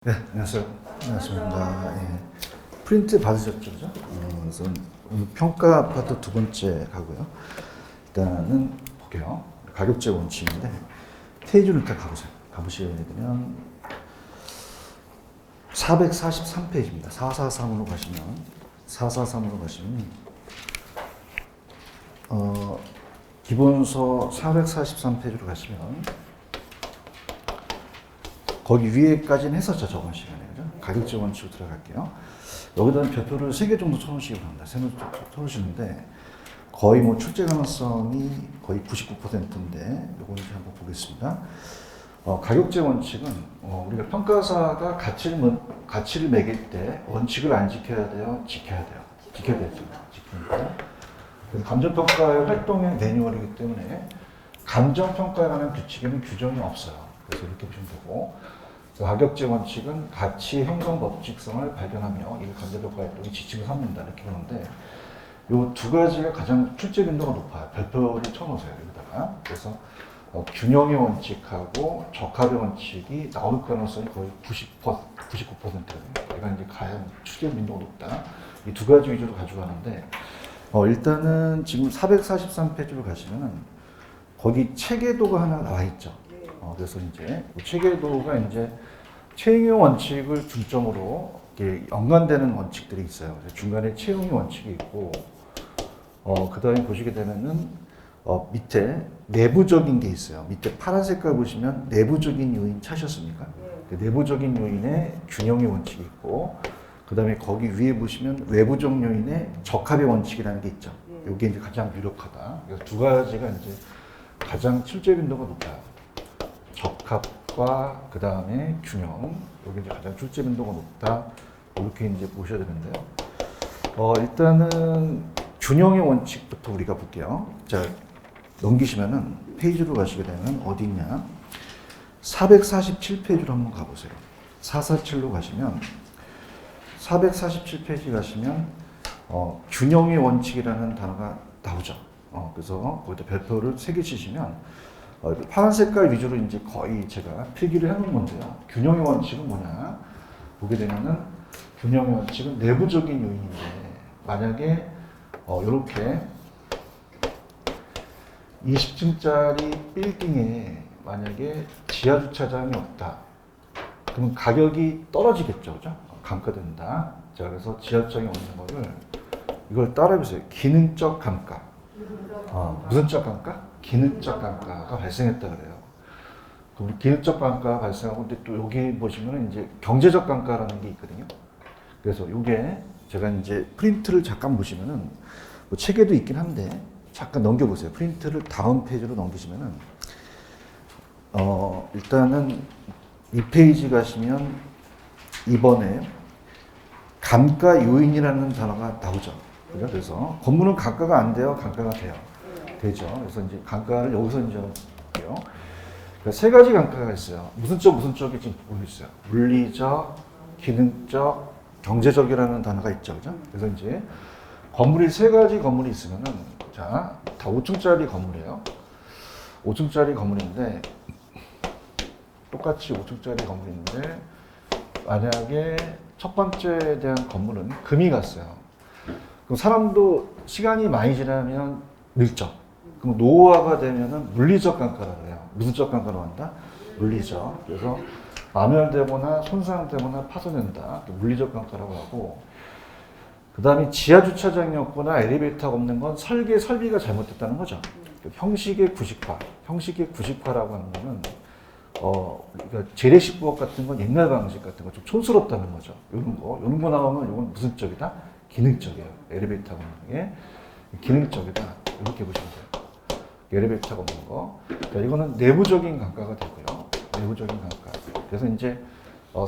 네, 안녕하세요. 반갑습니다. 예. 프린트 받으셨죠? 그죠? 그래서 오늘 평가 파트 두 번째 가고요. 일단은 볼게요. 가격제 원칙인데, 페이지를 일단 가보시게 되면, 443페이지입니다. 443으로 가시면, 443으로 가시면, 기본서 443페이지로 가시면, 거기 위에까지는 했었죠, 저번 시간에. 그죠? 가격제 원칙으로 들어갈게요. 여기다는 별표를 3개 정도 쳐놓으시기 바랍니다. 3개 쳐놓으시는데, 거의 뭐 출제 가능성이 거의 99%인데, 요거 이제 한번 보겠습니다. 가격제 원칙은, 우리가 평가사가 가치를 매길 때 원칙을 안 지켜야 돼요? 지켜야 돼요. 지켜야 되죠. 지키니까. 감정평가의 활동의 매뉴얼이기 때문에, 감정평가에 관한 규칙에는 규정이 없어요. 그래서 이렇게 보시면 되고, 가격제 원칙은 가치 형성 법칙성을 발견하며 이를 감정평가 활동의 지침을 삼는다 이렇게 보는데, 이 두 가지가 가장 출제 빈도가 높아요. 별표를 쳐놓으세요 여기다가. 그래서 균형의 원칙하고 적합의 원칙이 나올 가능성이 거의 99%거든요. 얘가 이제 가장 출제 빈도가 높다. 이 두 가지 위주로 가져가는데, 일단은 지금 443페이지로 가시면은 거기 체계도가 하나 나와 있죠. 그래서 이제 체계도가 이제 채용의 원칙을 중점으로 연관되는 원칙들이 있어요. 중간에 채용의 원칙이 있고, 그 다음에 보시게 되면은, 밑에 내부적인 게 있어요. 밑에 파란 색깔 보시면 내부적인 요인 찾으셨습니까? 내부적인 요인에 균형의 원칙이 있고, 그 다음에 거기 위에 보시면 외부적 요인에 적합의 원칙이라는 게 있죠. 이게 이제 가장 유력하다. 그래서 두 가지가 이제 가장 출제 빈도가 높아요. 적합과 그 다음에 균형, 여기 이제 가장 출제 빈도가 높다. 이렇게 이제 보셔야 되는데요. 일단은 균형의 원칙부터 우리가 볼게요. 자, 넘기시면은 페이지로 가시게 되면 어디 있냐? 447페이지로 한번 가보세요. 447로 가시면 447페이지 가시면 균형의 원칙이라는 단어가 나오죠. 그래서 거기다 별표를 3개 치시면 파란 색깔 위주로 이제 거의 제가 필기를 해놓은 건데요. 균형의 원칙은 뭐냐? 보게 되면은 균형의 원칙은 내부적인 요인인데, 만약에 이렇게 20층짜리 빌딩에 만약에 지하 주차장이 없다. 그러면 가격이 떨어지겠죠, 그죠? 감가된다. 자, 그래서 지하 주차장이 없는 거를 이걸 따라해보세요. 기능적 감가. 무슨적 감가? 기능적 감가가 발생했다 그래요. 그럼 기능적 감가가 발생하고, 근데 또 여기 보시면 이제 경제적 감가라는 게 있거든요. 그래서 이게 제가 이제 프린트를 잠깐 보시면은 뭐 책에도 있긴 한데 잠깐 넘겨보세요. 프린트를 다음 페이지로 넘기시면은 일단은 이 페이지 가시면 이번에 감가 요인이라는 단어가 나오죠. 그죠? 그래서 건물은 감가가 안 돼요? 감가가 돼요? 되죠. 그래서 이제 감가를 여기서 이제 볼게요. 그러니까 세 가지 감가가 있어요. 무슨 쪽이 지금 보고 있어요. 물리적, 기능적, 경제적이라는 단어가 있죠. 그죠? 그래서 이제 건물이 세 가지 건물이 있으면은, 자, 다 5층짜리 건물이에요. 5층짜리 건물인데, 똑같이 5층짜리 건물인데, 만약에 첫 번째에 대한 건물은 금이 갔어요. 그럼 사람도 시간이 많이 지나면 늙죠. 그럼 노후화가 되면은 물리적 감가라고 해요. 무슨적 감가로 한다? 물리적. 그래서 마멸되거나 손상되거나 파손된다. 물리적 감가라고 하고, 그 다음에 지하 주차장이었거나 엘리베이터가 없는 건 설비가 잘못됐다는 거죠. 형식의 구식화. 형식의 구식화라고 하는 거는 그러니까 재래식부업 같은 건 옛날 방식 같은 거 좀 촌스럽다는 거죠. 이런 거 나오면 이건 무슨 쪽이다? 기능적이에요. 엘리베이터가 없는 게 기능적이다. 이렇게 보시면 돼요. 엘리베이터가 없는 거. 그러니까 이거는 내부적인 감가가 되고요. 내부적인 감가. 그래서 이제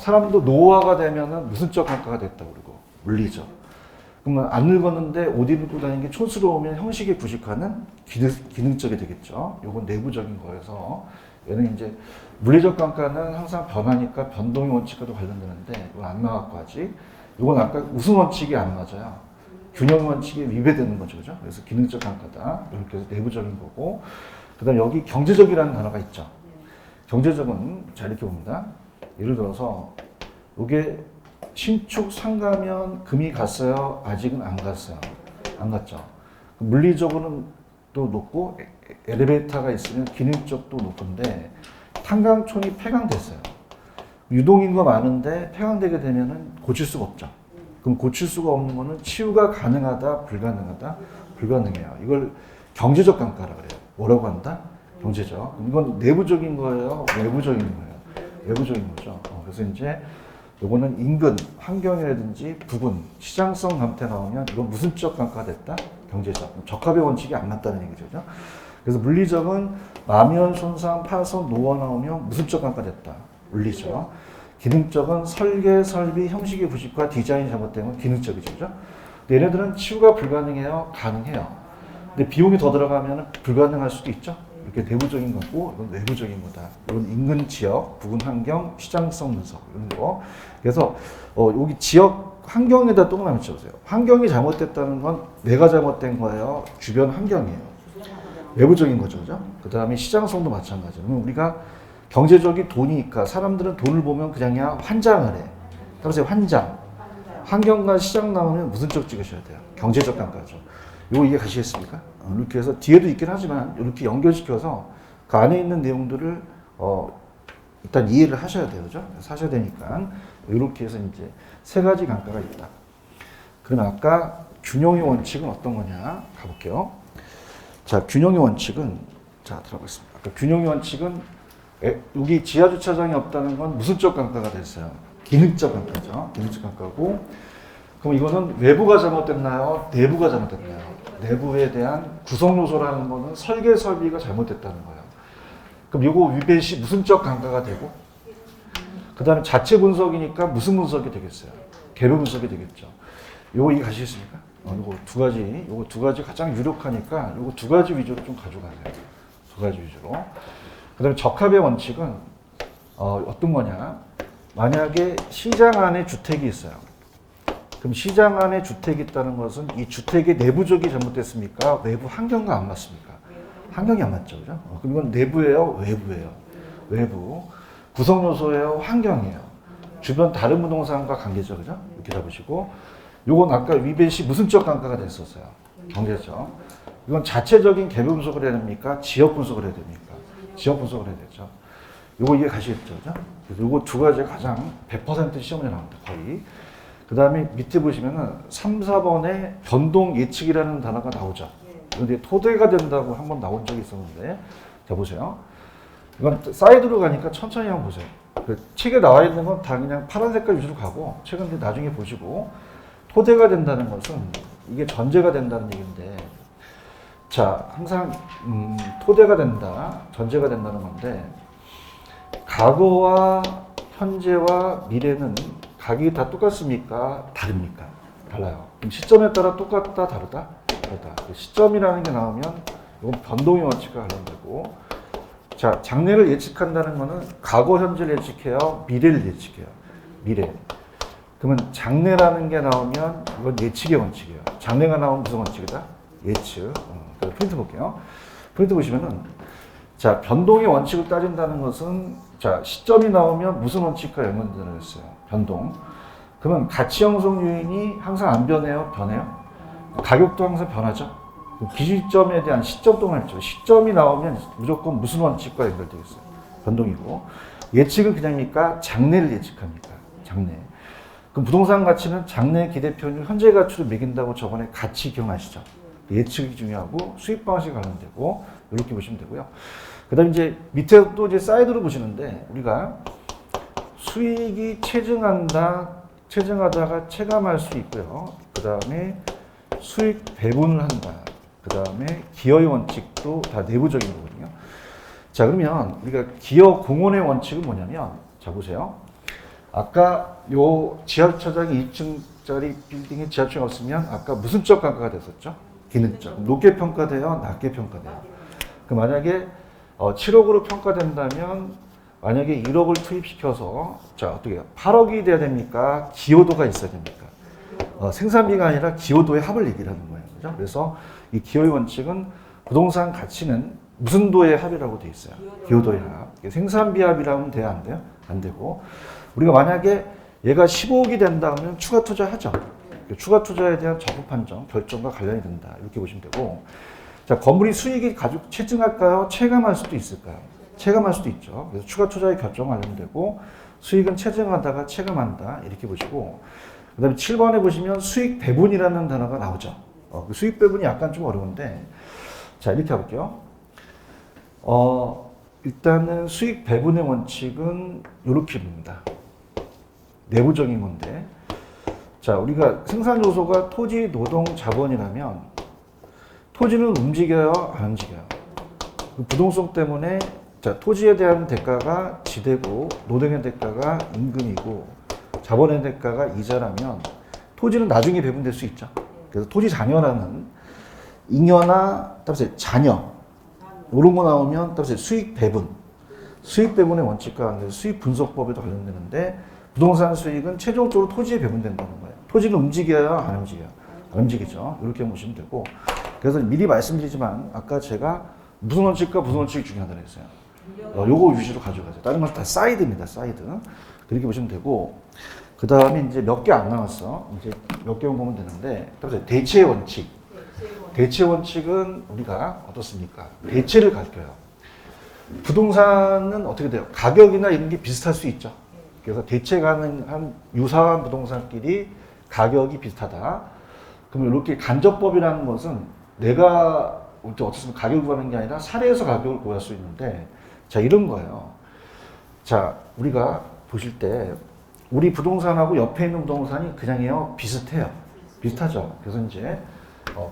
사람도 노화가 되면은 무슨적 감가가 됐다고 그러고, 물리적. 그러면 안 늙었는데 옷 입고 다니는 게 촌스러우면 형식의 구식화는 기능적이 되겠죠. 이건 내부적인 거여서, 얘는 이제 물리적 감가는 항상 변하니까 변동의 원칙과도 관련되는데, 이건 안 나왔고 아직. 이건 아까 우선 원칙이 안 맞아요. 균형 원칙에 위배되는 거죠, 그죠? 그래서 기능적 감가다. 이렇게 해서 내부적인 거고, 그다음 여기 경제적이라는 단어가 있죠. 경제적은 자 이렇게 봅니다. 예를 들어서 이게 신축 상가면 금이 갔어요? 아직은 안 갔어요. 안 갔죠. 물리적으로는 또 높고 엘리베이터가 있으면 기능적도 높은데 탄광촌이 폐광됐어요. 유동인구가 많은데 폐광되게 되면은 고칠 수가 없죠. 그럼 고칠 수가 없는 거는 치유가 가능하다, 불가능하다, 불가능해요. 이걸 경제적 감가라 그래요. 뭐라고 한다? 경제적. 이건 내부적인 거예요, 외부적인 거예요. 외부적인 거죠. 그래서 이제 요거는 인근, 환경이라든지 부분, 시장성 감퇴 나오면 이건 무슨적 감가가 됐다? 경제적. 적합의 원칙이 안 맞다는 얘기죠. 그래서 물리적은 마면, 손상, 파손, 노화 나오면 무슨적 감가 됐다? 물리적. 기능적은 설계, 설비, 형식의 부실과 디자인이 잘못된 건 기능적이죠. 그죠? 얘네들은 치유가 불가능해요? 가능해요. 근데 비용이 더 들어가면 불가능할 수도 있죠. 이렇게 내부적인 거고, 이건 외부적인 거다. 이건 인근 지역, 부근 환경, 시장성 분석, 이런 거. 그래서, 여기 지역 환경에다 동그라미 쳐보세요. 환경이 잘못됐다는 건 내가 잘못된 거예요? 주변 환경이에요. 외부적인 거죠. 그죠? 그 다음에 시장성도 마찬가지예요. 그럼 우리가 경제적인 돈이니까 사람들은 돈을 보면 그냥 환장을 해. 따라서 환장. 환경과 시장 나오면 무슨 쪽 찍으셔야 돼요? 경제적 단가죠. 이거 이해 가시겠습니까? 이렇게 해서 뒤에도 있긴 하지만 이렇게 연결시켜서 그 안에 있는 내용들을 일단 이해를 하셔야 돼요. 그죠? 하셔야 되니까 이렇게 해서 이제 세 가지 단가가 있다. 그럼 아까 균형의 원칙은 어떤 거냐 가볼게요. 자, 균형의 원칙은 자 들어보겠습니다. 아까 균형의 원칙은 여기 지하 주차장이 없다는 건 무슨 쪽 감가가 됐어요? 기능적 감가죠. 기능적 감가고. 그럼 이거는 외부가 잘못됐나요? 내부가 잘못됐나요? 내부에 대한 구성 요소라는 거는 설계 설비가 잘못됐다는 거예요. 그럼 이거 위배시 무슨 쪽 감가가 되고? 그 다음에 자체 분석이니까 무슨 분석이 되겠어요? 개별 분석이 되겠죠. 요거 이해 가시겠습니까? 요거 두 가지 가장 유력하니까 요거 두 가지 위주로 좀 가져가세요. 두 가지 위주로. 그 다음에 적합의 원칙은 어떤 거냐. 만약에 시장 안에 주택이 있어요. 그럼 시장 안에 주택이 있다는 것은 이 주택의 내부적이 잘못됐습니까? 외부 환경과 안 맞습니까? 환경이 안 맞죠. 그죠? 그럼 이건 내부예요? 외부예요? 외부. 구성 요소예요? 환경이에요? 주변 다른 부동산과 관계죠. 그죠? 이렇게 잡으시고. 요건 아까 위배시 무슨 적 감가가 됐었어요? 경제적. 이건 자체적인 개별 분석을 해야 됩니까? 지역 분석을 해야 됩니까? 지역 분석을 해야 되죠. 요거 이해 가시겠죠? 그죠? 그래서 요거 두 가지 가장 100% 시험에 나옵니다. 거의. 그 다음에 밑에 보시면은 3, 4번에 변동 예측이라는 단어가 나오죠. 그런데 토대가 된다고 한번 나온 적이 있었는데, 자, 보세요. 이건 사이드로 가니까 천천히 한번 보세요. 그 책에 나와 있는 건 다 그냥 파란 색깔 위주로 가고, 책은 나중에 보시고, 토대가 된다는 것은 이게 전제가 된다는 얘기인데, 자, 항상 토대가 된다, 전제가 된다는 건데 과거와 현재와 미래는 각이 다 똑같습니까? 다릅니까? 달라요. 그럼 시점에 따라 똑같다, 다르다? 다르다. 시점이라는 게 나오면 이건 변동의 원칙과 관련되고, 자, 장래를 예측한다는 거는 과거, 현재를 예측해요? 미래를 예측해요? 미래. 그러면 장래라는 게 나오면 이건 예측의 원칙이에요. 장래가 나오면 무슨 원칙이다? 예측. 포인트 볼게요. 포인트 보시면은, 자, 변동의 원칙을 따진다는 것은, 자, 시점이 나오면 무슨 원칙과 연관되어 있어요? 변동. 그러면 가치 형성 요인이 항상 안 변해요? 변해요? 가격도 항상 변하죠? 기시점에 대한 시점 동안 있죠. 시점이 나오면 무조건 무슨 원칙과 연결되어 있어요? 변동이고. 예측은 그냥입니까? 장래를 예측합니까? 장래. 그럼 부동산 가치는 장래 기대표율, 현재 가치로 매긴다고 저번에 가치 기억나시죠? 예측이 중요하고 수입 방식이 관련되고 이렇게 보시면 되고요. 그다음 이제 밑에 또 이제 사이드로 보시는데 우리가 수익이 체증하다가 체감할 수 있고요. 그다음에 수익 배분을 한다. 그다음에 기여의 원칙도 다 내부적인 거거든요. 자, 그러면 우리가 기여 공헌의 원칙은 뭐냐면, 자 보세요. 아까 요 지하주차장이 2층짜리 빌딩에 지하주차장이 없으면 아까 무슨 적 감가가 됐었죠? 기능적. 높게 평가돼요? 낮게 평가돼요? 그 만약에 7억으로 평가된다면 만약에 1억을 투입시켜서 자 어떻게 해요? 8억이 돼야 됩니까? 기여도가 있어야 됩니까? 생산비가 아니라 기여도의 합을 얘기를 하는 거예요. 그죠? 그래서 이 기여의 원칙은 부동산 가치는 무슨 도의 합이라고 돼 있어요? 기여도의 합. 생산비 합이라면 돼야 안 돼요? 안 되고 우리가 만약에 얘가 15억이 된다 하면 추가 투자하죠. 추가 투자에 대한 적법 판정, 결정과 관련이 된다. 이렇게 보시면 되고. 자, 건물이 수익이 가지고 체증할까요? 체감할 수도 있을까요? 체감할 수도 있죠. 그래서 추가 투자의 결정 관련되고 수익은 체증하다가 체감한다. 이렇게 보시고. 그 다음에 7번에 보시면 수익 배분이라는 단어가 나오죠. 그 수익 배분이 약간 좀 어려운데. 자, 이렇게 해볼게요. 일단은 수익 배분의 원칙은 이렇게 봅니다. 내부적인 건데. 자, 우리가 생산 요소가 토지, 노동, 자본이라면 토지는 움직여요, 안 움직여요? 부동성 때문에 자, 토지에 대한 대가가 지대고 노동의 대가가 임금이고 자본의 대가가 이자라면 토지는 나중에 배분될 수 있죠. 그래서 토지 잔여라는 잉여나 따라서 잔여 이런 거 나오면 따라서 수익 배분의 원칙과 수익 분석법에도 관련되는데 부동산 수익은 최종적으로 토지에 배분된다는 거예요. 토지는 움직여요, 안 움직여요? 안 움직이죠. 이렇게 보시면 되고. 그래서 미리 말씀드리지만 아까 제가 무슨 원칙과 무슨 원칙이 중요하다고 했어요. 요거 위주로 가져가세요. 다른 건 다 사이드입니다. 사이드. 그렇게 보시면 되고. 그 다음에 이제 몇 개 안 나왔어. 이제 몇 개만 보면 되는데. 대체 원칙. 대체 원칙은 우리가 어떻습니까? 대체를 가르쳐요. 부동산은 어떻게 돼요? 가격이나 이런 게 비슷할 수 있죠. 그래서 대체 가능한 유사한 부동산끼리 가격이 비슷하다. 그러면 이렇게 간접법이라는 것은 내가 어떻습니까? 가격을 구하는 게 아니라 사례에서 가격을 구할 수 있는데, 자, 이런 거예요. 자, 우리가 보실 때 우리 부동산하고 옆에 있는 부동산이 그냥요 비슷해요. 비슷하죠. 그래서 이제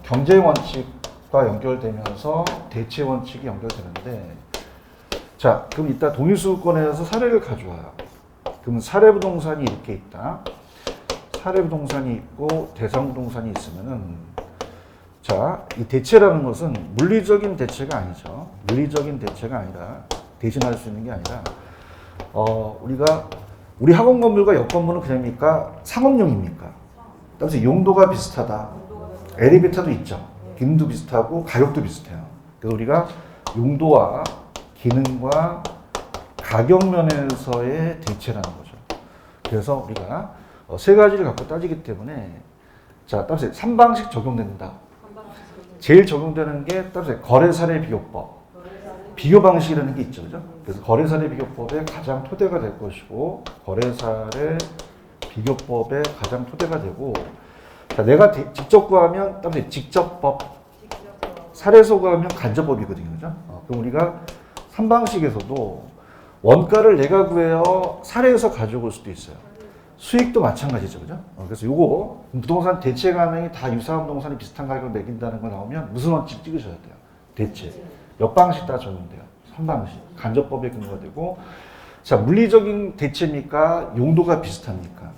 경제 원칙과 연결되면서 대체 원칙이 연결되는데, 자, 그럼 이따 동일수권에서 사례를 가져와요. 그러면 사례 부동산이 이렇게 있다. 사례 부동산이 있고 대상 부동산이 있으면은, 자, 이 대체라는 것은 물리적인 대체가 아니죠. 물리적인 대체가 아니라 대신할 수 있는 게 아니라 우리 학원 건물과 옆 건물은 그냥입니까? 상업용입니까? 따라서 용도가 비슷하다. 엘리베이터도 있죠. 기능도 비슷하고 가격도 비슷해요. 그래서 우리가 용도와 기능과 가격 면에서의 대체라는 거죠. 그래서 우리가 세 가지를 갖고 따지기 때문에, 자, 따라서 3방식 적용된다. 제일 적용되는 게 따라서 거래사례 비교법. 비교 방식이라는 게 있죠. 그죠? 그래서 거래사례 비교법의 가장 토대가 될 것이고, 거래사례 비교법의 가장 토대가 되고, 자, 내가 직접 구하면 따라서 직접법, 사례에서 구하면 간접법이거든요. 그죠? 그럼 우리가 3방식에서도 원가를 내가 구해요, 사례에서 가져올 수도 있어요. 수익도 마찬가지죠. 그죠? 그래서 요거, 부동산 대체 가능이 다 유사한 부동산이 비슷한 가격을 매긴다는 거 나오면 무슨 원칙 찍으셔야 돼요? 대체. 몇 방식 다 적용돼요? 3방식. 간접법에 근거가 되고, 자, 물리적인 대체입니까? 용도가 비슷합니까?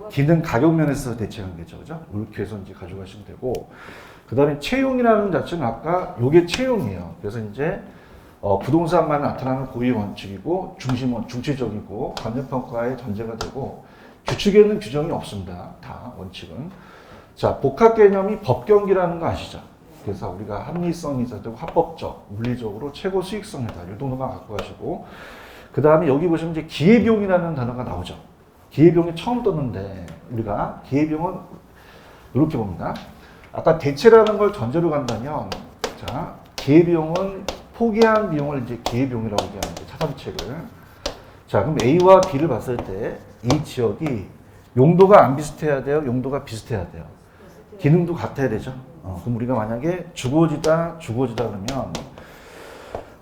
기능 가격 면에서 대체 관계죠. 그죠? 이렇게 해서 이제 가져가시면 되고, 그 다음에 채용이라는 자체는 아까 요게 채용이에요. 그래서 이제 부동산만 나타나는 고유 원칙이고, 중체적이고, 관념평가의 전제가 되고, 규칙에는 규정이 없습니다. 다 원칙은. 자, 복합 개념이 법경기라는 거 아시죠? 그래서 우리가 합리성이 있어도 합법적, 물리적으로 최고 수익성이다. 이 정도만 갖고 가시고, 그 다음에 여기 보시면 이제 기회비용이라는 단어가 나오죠. 기회비용이 처음 떴는데, 우리가 기회비용은 이렇게 봅니다. 아까 대체라는 걸 전제로 간다면, 자, 기회비용은 포기한 비용을 이제 기회비용이라고 얘기하는데, 차선책을. 자, 그럼 A와 B를 봤을 때, 이 지역이 용도가 안 비슷해야 돼요? 용도가 비슷해야 돼요? 기능도 같아야 되죠? 그럼 우리가 만약에 주거지다 그러면,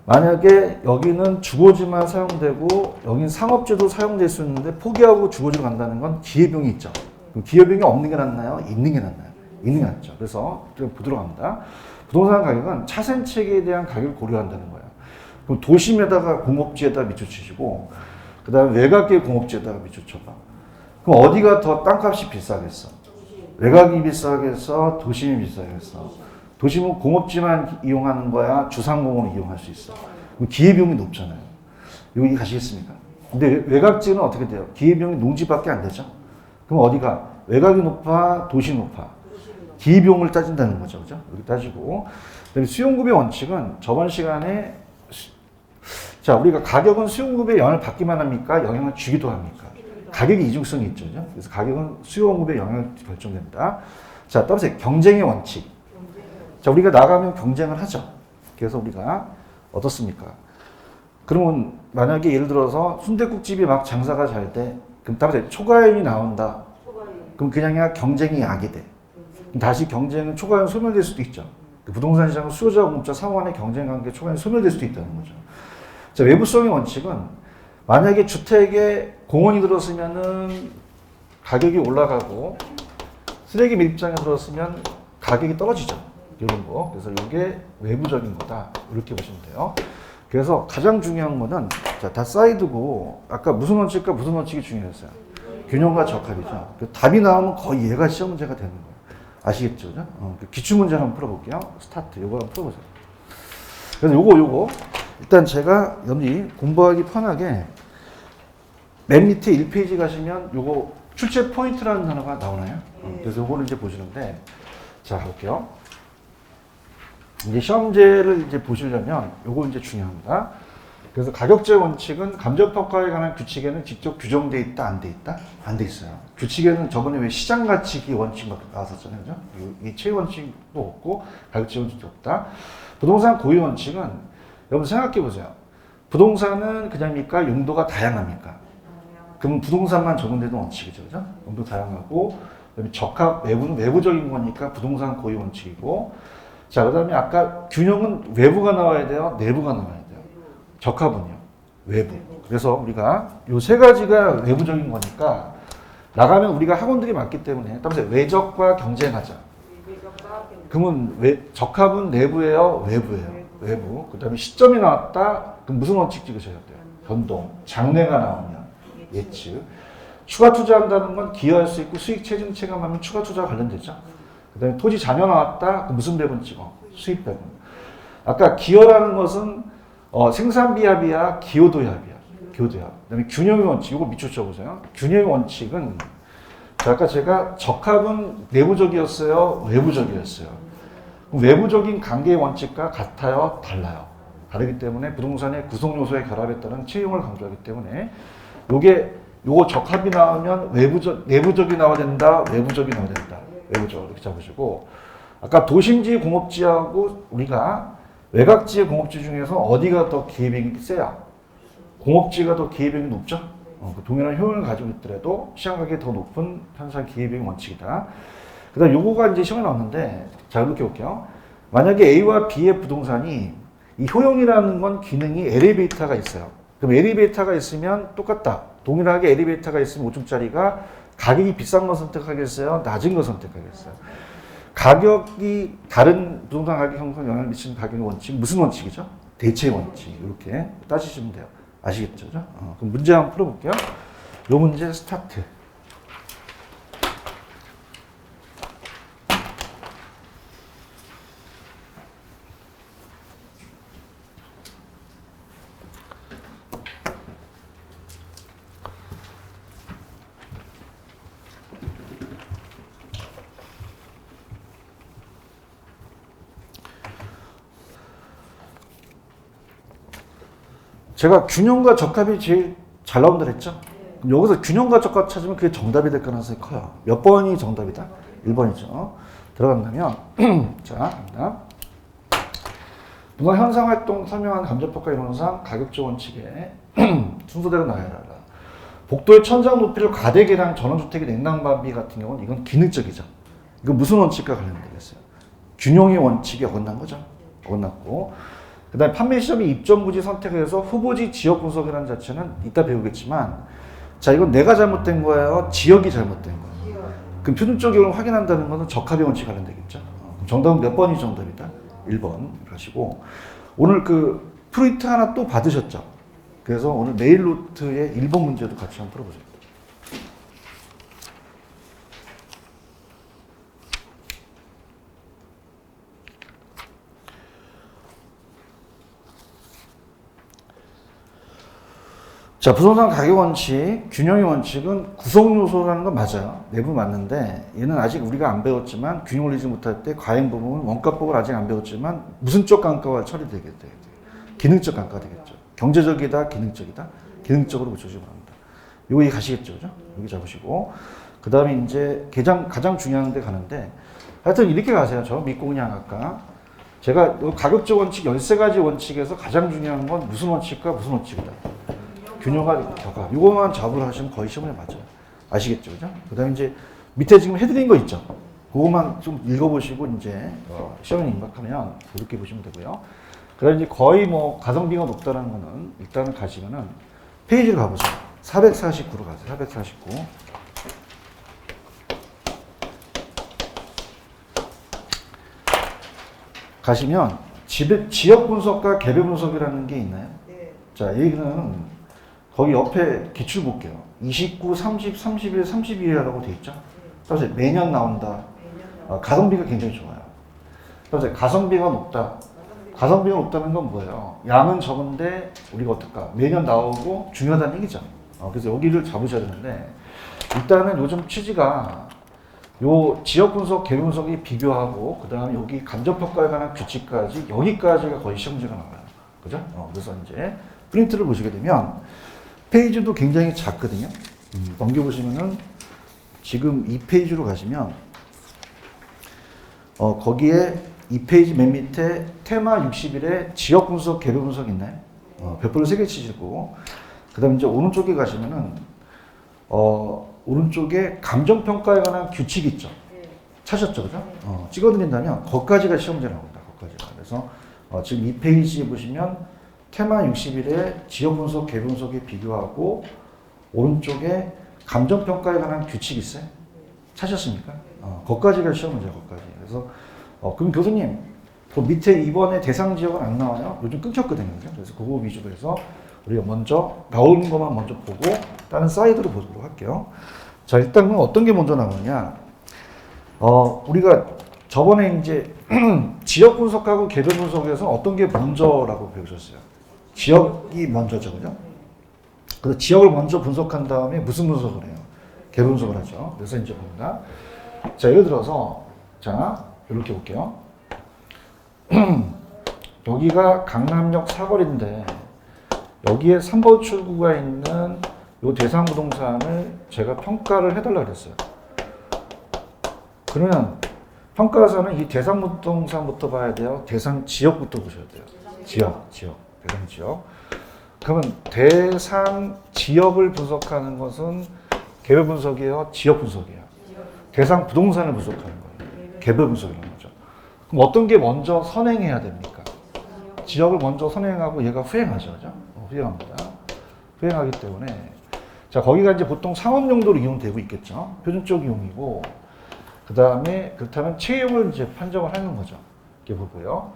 만약에 여기는 주거지만 사용되고 여기는 상업지도 사용될 수 있는데 포기하고 주거지로 간다는 건 기회비용이 있죠. 그럼 기회비용이 없는 게 낫나요? 있는 게 낫나요? 있는 게 낫죠. 그래서 좀 보도록 합니다. 부동산 가격은 차선책에 대한 가격을 고려한다는 거예요. 그럼 도심에다가 공업지에다 밑줄치시고, 그 다음에 외곽계 공업지에다가 밑줄쳐봐. 그럼 어디가 더 땅값이 비싸겠어? 외곽이 비싸겠어? 도심이 비싸겠어? 도심은 공업지만 이용하는 거야? 주상공원을 이용할 수 있어? 그럼 기회비용이 높잖아요. 여기 가시겠습니까? 근데 외곽지는 어떻게 돼요? 기회비용이 농지밖에 안 되죠? 그럼 어디가? 외곽이 높아? 도시 높아? 기회비용을 따진다는 거죠. 그죠? 여기 따지고. 그다음에 수용급의 원칙은 저번 시간에, 자, 우리가 가격은 수용급에 영향을 받기만 합니까? 영향을 주기도 합니까? 가격이 이중성이 있죠. 그죠? 그래서 가격은 수요 공급에 영향을 결정된다. 자, 따라서 경쟁의 원칙. 자, 우리가 나가면 경쟁을 하죠. 그래서 우리가 어떻습니까? 그러면 만약에 예를 들어서 순댓국집이 막 장사가 잘 돼. 그럼 따라서 초과임이 나온다. 그럼 그냥 경쟁이 약이 돼. 그럼 다시 경쟁은 초과임 소멸될 수도 있죠. 부동산 시장은 수요자 공급자 상호 간의 경쟁 관계 초과임이 소멸될 수도 있다는 거죠. 자, 외부성의 원칙은 만약에 주택에 공원이 들었으면은 가격이 올라가고 쓰레기 밀집장에 들었으면 가격이 떨어지죠. 이런 거. 그래서 이게 외부적인 거다. 이렇게 보시면 돼요. 그래서 가장 중요한 거는 자, 다 사이드고 아까 무슨 원칙과 무슨 원칙이 중요했어요? 균형과 적합이죠. 답이 나오면 거의 얘가 시험 문제가 되는 거예요. 아시겠죠? 기출문제 한번 풀어볼게요. 스타트. 요거 한번 풀어보세요. 그래서 요거 일단 제가 여기 공부하기 편하게 맨 밑에 1페이지 가시면 요거 출제 포인트라는 단어가 나오나요? 그래서 요거를 이제 보시는데 자, 볼게요. 이제 시험제를 이제 보시려면 요거 이제 중요합니다. 그래서 가격제 원칙은 감정평가에 관한 규칙에는 직접 규정돼 있다, 안 돼 있다? 안 돼 있어요. 규칙에는 저번에 왜 시장가치기 원칙 막 나왔었잖아요. 그죠? 이 체위 원칙도 없고 가격제 원칙도 없다. 부동산 고유 원칙은 여러분 생각해 보세요. 부동산은 그냥입니까? 용도가 다양합니까? 그럼 부동산만 적용되는 원칙이죠. 그죠? 용도 다양하고 그다음에 적합 외부는 외부적인 거니까 부동산 고유 원칙이고 자, 그다음에 아까 균형은 외부가 나와야 돼요, 내부가 나와야 돼요. 적합은요, 외부. 그래서 우리가 요 세 가지가 외부적인 거니까 나가면 우리가 학원들이 많기 때문에 따라서 외적과 경쟁하자. 그러면 적합은 내부예요, 외부예요. 외부. 그다음에 시점이 나왔다. 그럼 무슨 원칙 찍으셔야 돼요? 변동. 장래가 나오면 예측. 추가 투자한다는 건 기여할 수 있고 수익 체증 체감하면 추가 투자 관련되죠. 그다음에 토지 잔여 나왔다. 그럼 무슨 배분 찍어? 수익 배분. 아까 기여라는 것은 생산 비합이야, 기여도 합이야. 기여도합. 그다음에 균형의 원칙. 이거 밑줄 쳐보세요. 균형의 원칙은 자, 아까 제가 적합은 내부적이었어요, 외부적이었어요. 외부적인 관계의 원칙과 같아요, 달라요. 다르기 때문에 부동산의 구성 요소의 결합에 따른 채용을 강조하기 때문에 요거 적합이 나오면 내부적이 나와야 된다, 외부적이 나와야 된다. 외부적 이렇게 잡으시고 아까 도심지 공업지하고 우리가 외곽지의 공업지 중에서 어디가 더 기회비용이 세요? 공업지가 더 기회비용이 높죠? 동일한 효용을 가지고 있더라도 시장가격이 더 높은 현상 기회비용 원칙이다. 그 다음 요거가 이제 시험에 나왔는데 자, 이렇게 볼게요. 만약에 A와 B의 부동산이 이 효용이라는 건 기능이 엘리베이터가 있어요. 그럼 엘리베이터가 있으면 똑같다. 동일하게 엘리베이터가 있으면 5층짜리가 가격이 비싼 거 선택하겠어요? 낮은 거 선택하겠어요? 가격이 다른 부동산 가격 형성에 영향을 미치는 가격의 원칙, 무슨 원칙이죠? 대체 원칙. 이렇게 따지시면 돼요. 아시겠죠? 그럼 문제 한번 풀어볼게요. 요 문제 스타트. 제가 균형과 적합이 제일 잘 나온다 그랬죠? 그럼 여기서 균형과 적합 찾으면 그게 정답이 될 가능성이 커요. 몇 번이 정답이다? 1번이죠. 들어간다면 자, 갑니다. 부동산 현상 활동 설명한 감정평가 이론상 가격적 원칙에 순서대로 나열하라. 복도의 천장 높이를 과대계량 전원주택의 냉난방비 같은 경우는 이건 기능적이죠. 이건 무슨 원칙과 관련되겠어요? 균형의 원칙이 어긋난 거죠. 어긋났고 그 다음에 판매 시점이 입점 부지 선택을 해서 후보지 지역 분석이라는 자체는 이따 배우겠지만 자, 이건 내가 잘못된 거예요, 지역이 잘못된 거예요. 그럼 표준적으로 확인한다는 것은 적합의 원칙 관련되겠죠. 정답은 몇 번이 정답이다? 1번 하시고 오늘 그 프로이트 하나 또 받으셨죠. 그래서 오늘 메일 노트의 1번 문제도 같이 한번 풀어보세요. 자, 부동산 가격 원칙, 균형의 원칙은 구성 요소라는 건 맞아요. 내부 맞는데 얘는 아직 우리가 안 배웠지만 균형 올리지 못할 때 과잉 부분은 원가법을 아직 안 배웠지만 무슨 쪽 감가가 처리되게 돼요? 기능적 감가 되겠죠. 경제적이다, 기능적이다? 기능적으로 붙여주기 바랍니다. 여기 가시겠죠, 그죠? 여기 잡으시고 그 다음에 이제 가장 중요한 데 가는데 하여튼 이렇게 가세요. 저 믿고 그냥 아까 제가 가격적 원칙 13가지 원칙에서 가장 중요한 건 무슨 원칙과 무슨 원칙이다. 균형과 격화. 이거만 잡으러 하시면 거의 시험에 맞아요. 아시겠죠, 그죠? 그 다음에 이제 밑에 지금 해드린 거 있죠. 그거만 좀 읽어보시고 이제 시험에 임박하면 그렇게 보시면 되고요. 그 다음에 이제 거의 뭐 가성비가 높다는 거는 일단은 가시면은 페이지를 가보세요. 449로 가세요. 449. 가시면 지역 분석과 개별 분석이라는 게 있나요? 네. 자, 얘기는 거기 옆에 기출 볼게요. 29, 30, 31, 32라고 돼 있죠? 그래서 매년 나온다. 가성비가 굉장히 좋아요. 그래서 가성비가 높다. 가성비가 높다는 건 뭐예요? 양은 적은데 우리가 어떨까? 매년 나오고 중요하다는 얘기죠. 그래서 여기를 잡으셔야 되는데 일단은 요즘 취지가 요 지역 분석, 개별 분석이 비교하고 그 다음에 여기 간접평가에 관한 규칙까지 여기까지가 거의 시험 문제가 나와요. 그죠? 그래서 이제 프린트를 보시게 되면 페이지도 굉장히 작거든요. 넘겨보시면은 지금 이 페이지로 가시면 거기에 이 페이지 맨 밑에 테마 60일에 지역 분석, 개별 분석 있나요? 벽돌을 3개 치시고 그 다음에 이제 오른쪽에 가시면은 오른쪽에 감정평가에 관한 규칙 있죠? 찾으셨죠? 그죠? 찍어드린다면 거기까지가 시험 문제 나옵니다. 거기까지가. 그래서 지금 이 페이지에 보시면 테마 60일에 지역 분석, 개별 분석에 비교하고 오른쪽에 감정평가에 관한 규칙 있어요? 찾으셨습니까? 거기까지가 시험 문제야, 거기까지. 그래서 그럼 교수님, 그 밑에 이번에 대상 지역은 안 나와요? 요즘 끊겼거든요. 그래서 그거 위주로 해서 우리가 먼저 나오는 것만 먼저 보고 다른 사이드로 보도록 할게요. 자, 일단 어떤 게 먼저 나오느냐? 우리가 저번에 이제 지역 분석하고 개별 분석에서 어떤 게 먼저라고 배우셨어요? 지역이 먼저죠, 그죠? 그래서 지역을 먼저 분석한 다음에 무슨 분석을 해요? 개별 분석을 하죠. 그래서 이제 봅니다. 자, 예를 들어서 자, 이렇게 볼게요. 여기가 강남역 사거리인데 여기에 3번 출구가 있는 이 대상 부동산을 제가 평가를 해달라고 그랬어요. 그러면 평가서는 이 대상 부동산부터 봐야 돼요? 대상 지역부터 보셔야 돼요? 지역. 대상 지역. 그러면 대상 지역을 분석하는 것은 개별 분석이에요? 지역 분석이에요? 대상 부동산을 분석하는 거예요. 개별 분석이라는 거죠. 그럼 어떤 게 먼저 선행해야 됩니까? 지역을 먼저 선행하고 얘가 후행하죠. 그죠? 후행합니다. 후행하기 때문에 자, 거기가 이제 보통 상업 용도로 이용되고 있겠죠. 표준적 이용이고 그 다음에 그렇다면 채용을 이제 판정을 하는 거죠. 이렇게 보고요.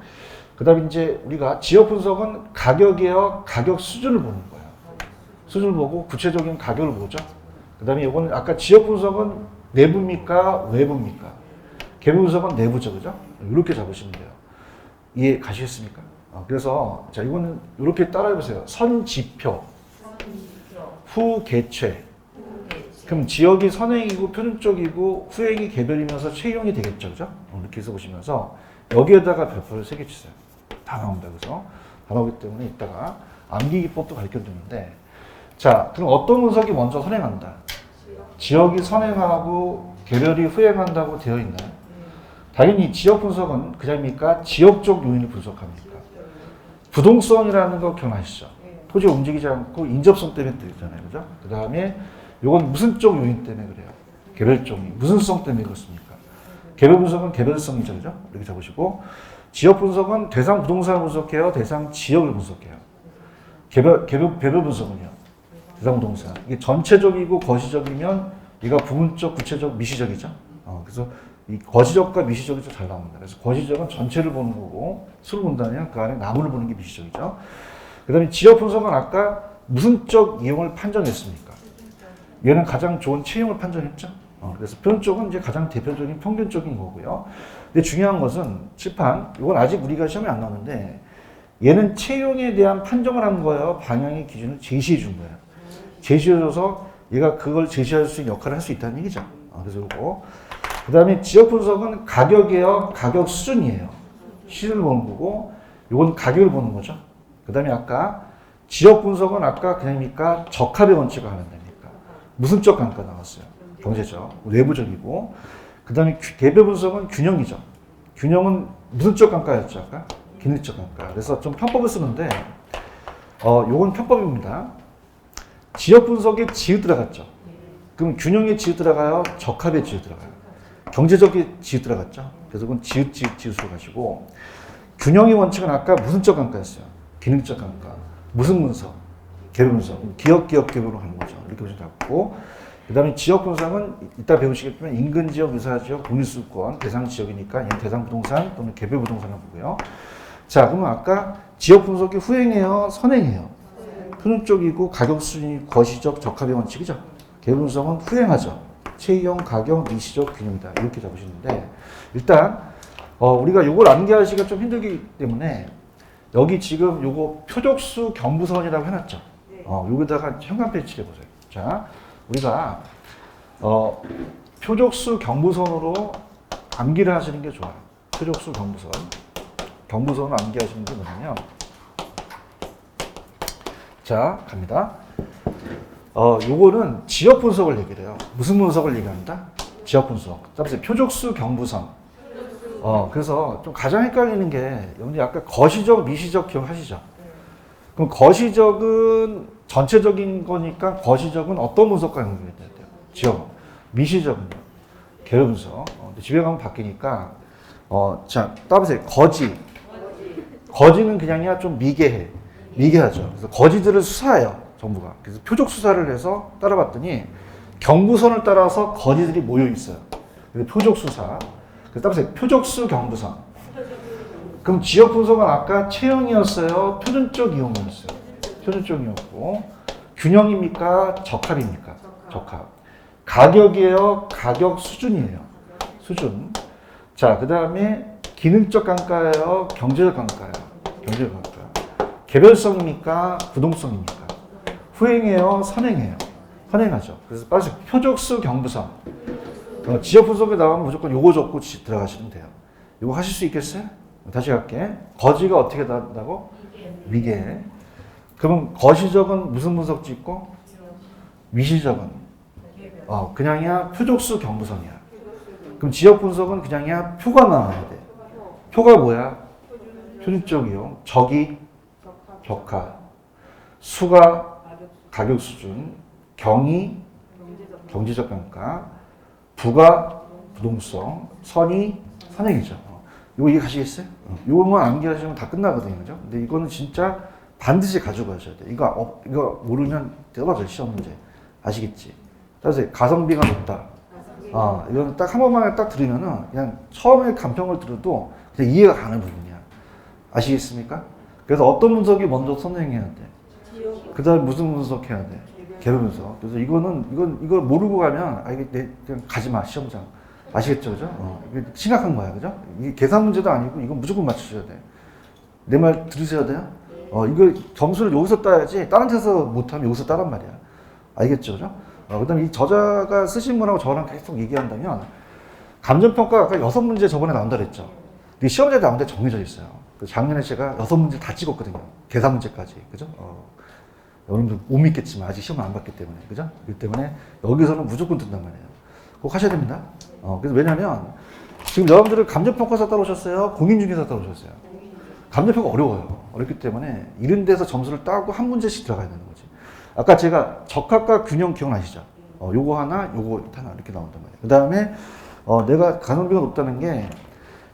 그 다음에 이제 우리가 지역 분석은 가격이에요? 가격 수준을 보는 거예요. 수준을 보고 구체적인 가격을 보죠. 그 다음에 이거는 아까 지역 분석은 내부입니까? 외부입니까? 개별 분석은 내부죠. 그죠? 이렇게 잡으시면 돼요. 이해 가시겠습니까? 그래서 자, 이거는 이렇게 따라해 보세요. 선지표, 후개최. 그럼 지역이 선행이고 표준적이고 후행이 개별이면서 채용이 되겠죠. 그죠? 이렇게 해서 보시면서 여기에다가 별표를 3개 치세요. 다 나옵니다. 그래서 다 나오기 때문에 이따가 암기 기법도 가르쳐주는데 자, 그럼 어떤 분석이 먼저 선행한다? 지역이 선행하고 개별이 후행한다고 되어 있나요? 당연히 지역 분석은 그냥입니까? 지역적 요인을 분석합니까? 부동성이라는 거 기억나시죠? 토지가 움직이지 않고 인접성 때문에 되잖아요. 그죠? 그 다음에 이건 무슨 쪽 요인 때문에 그래요? 개별적 요인. 무슨 성 때문에 그렇습니까? 개별 분석은 개별성이죠. 그죠? 이렇게 잡으시고 지역 분석은 대상 부동산을 분석해요? 대상 지역을 분석해요? 개별 분석은요? 대상 부동산. 이게 전체적이고 거시적이면 얘가 부분적, 구체적, 미시적이죠. 그래서 이 거시적과 미시적이 좀 잘 나옵니다. 그래서 거시적은 전체를 보는 거고 수를 본다면 그 안에 나무를 보는 게 미시적이죠. 그 다음에 지역 분석은 아까 무슨 쪽 이용을 판정했습니까? 얘는 가장 좋은 채용을 판정했죠. 그래서 표준적은 이제 가장 대표적인 평균적인 거고요. 근데 중요한 것은 칠판, 이건 아직 우리가 시험에 안 나오는데 얘는 채용에 대한 판정을 한 거예요. 방향의 기준을 제시해 준 거예요. 제시해 줘서 얘가 그걸 제시할 수 있는 역할을 할 수 있다는 얘기죠. 그래서 이거. 그 다음에 지역 분석은 가격이에요? 가격 수준이에요? 시즌을 보는 거고, 이건 가격을 보는 거죠. 그 다음에 아까 지역 분석은 아까 그냥입니까? 적합의 원칙을 하면 됩니까? 무슨 적 감가 나왔어요? 경제적, 외부적이고. 그 다음에 개별 분석은 균형이죠. 균형은 무슨 적 감가였죠? 아까? 기능적 감가. 그래서 좀 편법을 쓰는데, 요건 편법입니다. 지역 분석에 지읒 들어갔죠. 그럼 균형에 지읒 들어가요? 적합에 지읒 들어가요? 경제적에 지읒 들어갔죠. 그래서 그건 지읒으로 가시고, 균형의 원칙은 아까 무슨 적 감가였어요? 기능적 감가. 무슨 분석? 개별 분석. 개별로 가는 거죠. 이렇게 보시면 되고, 그 다음에 지역 분석은 이따 배우시겠지만 인근 지역, 유사 지역, 독립수권, 대상 지역이니까 얘는 대상 부동산 또는 개별 부동산을 보고요. 자, 그러면 아까 지역 분석이 후행해요? 선행해요? 표준적이고 가격 수준이 거시적, 적합의 원칙이죠. 개별 분석은 후행하죠. 체형, 가격, 미시적, 균형이다. 이렇게 잡으시는데 일단 우리가 요걸 암기하시기가 좀 힘들기 때문에 여기 지금 요거 표적수 경부선이라고 해놨죠. 여기다가 현관페이지 칠해보세요. 자, 우리가 표적수 경부선으로 암기를 하시는 게 좋아요. 표적수 경부선. 경부선을 암기하시는 게 뭐냐면, 자, 갑니다. 요거는 지역 분석을 얘기를 해요. 무슨 분석을 얘기합니다? 지역 분석. 따라서 표적수 경부선. 그래서 좀 가장 헷갈리는 게, 여러분들 아까 거시적, 미시적 기억하시죠? 그럼 거시적은 전체적인 거니까 거시적은 어떤 분석과 연결이 돼야 돼요? 지역. 미시적은요? 개별 분석. 집에 가면 바뀌니까, 자, 따보세요. 거지는 그냥이야 좀 미개하죠. 그래서 거지들을 수사해요. 정부가. 그래서 표적 수사를 해서 따라봤더니 경부선을 따라서 거지들이 모여 있어요. 그래서 표적 수사. 그래서 따보세요. 표적수 경부선. 그럼 지역 분석은 아까 체형이었어요? 표준적 이용이었어요? 표준적이었고. 균형입니까? 적합입니까? 적합. 가격이에요? 가격 수준이에요? 수준. 자, 그 다음에 기능적 감가예요? 경제적 감가예요? 경제적 감가. 개별성입니까? 부동성입니까? 후행해요? 선행해요? 선행하죠. 그래서 빠르게 표적수 경부선. 지역 분석에 나오면 무조건 요거 적고 들어가시면 돼요. 이거 하실 수 있겠어요? 다시 갈게. 거지가 어떻게 나온다고? 미개. 그럼 거시적은 무슨 분석 짓고? 미시적은? 그냥이야 표적수 경부선이야. 그럼 지역 분석은 그냥이야 표가 나와야 돼. 표가 뭐야? 표준적이요. 적이 적합. 수가 가격 수준. 경이 경제적 감가. 부가 부동성. 선이 선행이죠. 이거 이해가시겠어요? 이거만 암기하시면 다 끝나거든요. 그죠? 근데 이거는 진짜 반드시 가지고 가셔야 돼. 이거 모르면 떨어져요. 시험 문제. 아시겠지? 따라서 가성비가 높다. 이거는 딱 한 번만 딱 들으면은 그냥 처음에 간평을 들어도 그냥 이해가 가는 부분이야. 아시겠습니까? 그래서 어떤 분석이 먼저 선행해야 돼? 그 다음에 무슨 분석해야 돼? 개별 분석. 그래서 이걸 모르고 가면, 그냥 가지 마, 시험장. 아시겠죠? 그죠? 이게 심각한 거야. 그죠? 이게 계산 문제도 아니고, 이건 무조건 맞추셔야 돼. 내 말 들으셔야 돼요? 이거 점수를 여기서 따야지, 다른 데서 못하면 여기서 따란 말이야. 알겠죠? 그죠? 그 다음에 이 저자가 쓰신 분하고 저랑 계속 얘기한다면, 감정평가가 아까 6문제 저번에 나온다 그랬죠? 근데 시험지에 나온 데 정해져 있어요. 작년에 제가 6문제 다 찍었거든요. 계산 문제까지. 그죠? 여러분들 못 믿겠지만 아직 시험을 안 봤기 때문에. 그죠? 그렇기 때문에 여기서는 무조건 든단 말이에요. 꼭 하셔야 됩니다. 그래서 왜냐면 지금 여러분들은 감정평가사 따라오셨어요? 공인중개사 따라오셨어요? 감정평가 어려워요. 어렵기 때문에 이런 데서 점수를 따고 한 문제씩 들어가야 되는 거지. 아까 제가 적합과 균형 기억나시죠? 요거 하나, 요거 하나 이렇게 나온단 말이에요. 그 다음에 내가 가성비가 높다는 게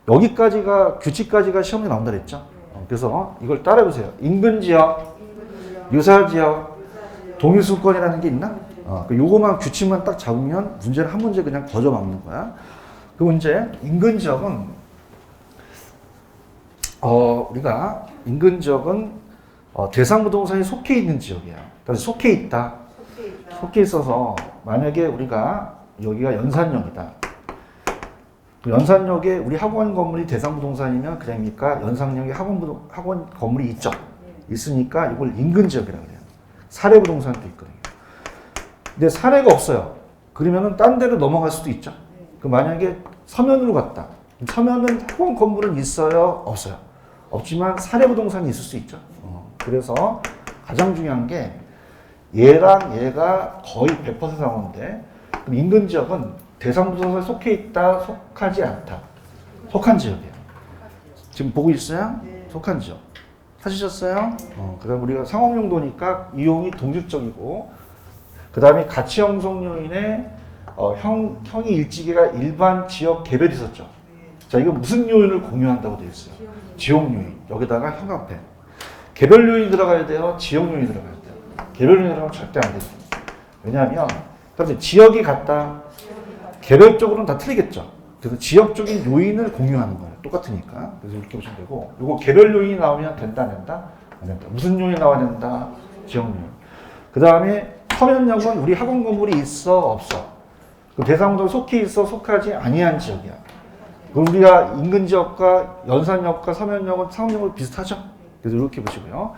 여기까지가 규칙까지가 시험에 나온다 그랬죠? 그래서 이걸 따라해보세요. 인근 지역, 유사 지역, 동일수권이라는 게 있나? 요거만 규칙만 딱 잡으면 문제를 한 문제 그냥 거저 막는 거야. 그 문제 인근 지역은 우리가 인근 지역은 대상 부동산이 속해 있는 지역이야. 그래서 속해 있다. 속해 있어서 만약에 우리가 여기가 연산역이다. 연산역에 우리 학원 건물이 대상 부동산이면 그냥이니까 연산역에 학원 건물이 있죠. 있으니까 이걸 인근 지역이라고 해요. 사례 부동산도 있거든요. 근데 사례가 없어요. 그러면은 딴 데로 넘어갈 수도 있죠. 그 만약에 서면으로 갔다. 서면은 학원 건물은 있어요? 없어요? 없지만 사례 부동산이 있을 수 있죠. 그래서 가장 중요한 게 얘랑 얘가 거의 100% 나오는데 그럼 인근 지역은 대상부서에 속해 있다, 속하지 않다. 속한 지역이에요. 지금 보고 있어요? 속한 지역. 찾으셨어요? 그다음 우리가 상업용도니까 이용이 동질적이고, 그다음에 가치 형성 요인에 형이 일지계가 일반 지역 개별이 있었죠. 자, 이거 무슨 요인을 공유한다고 되어 있어요? 지역 요인. 여기다가 형광펜. 개별 요인이 들어가야 돼요? 지역 요인이 들어가야 돼요? 개별 요인이 들어가면 절대 안 되죠. 왜냐하면 지역이 같다. 개별적으로는 다 틀리겠죠. 그래서 지역적인 요인을 공유하는 거예요. 똑같으니까. 그래서 이렇게 보시면 되고, 이거 개별 요인이 나오면 된다, 안 된다? 안 된다. 무슨 요인이 나와야 된다? 지역 요인. 그 다음에 서면역은 우리 학원 건물이 있어, 없어? 그 대상부도 속해 있어, 속하지 아니한 지역이야. 우리가 인근 지역과 연산역과 서면역은 상업역으로 비슷하죠? 그래서 이렇게 보시고요.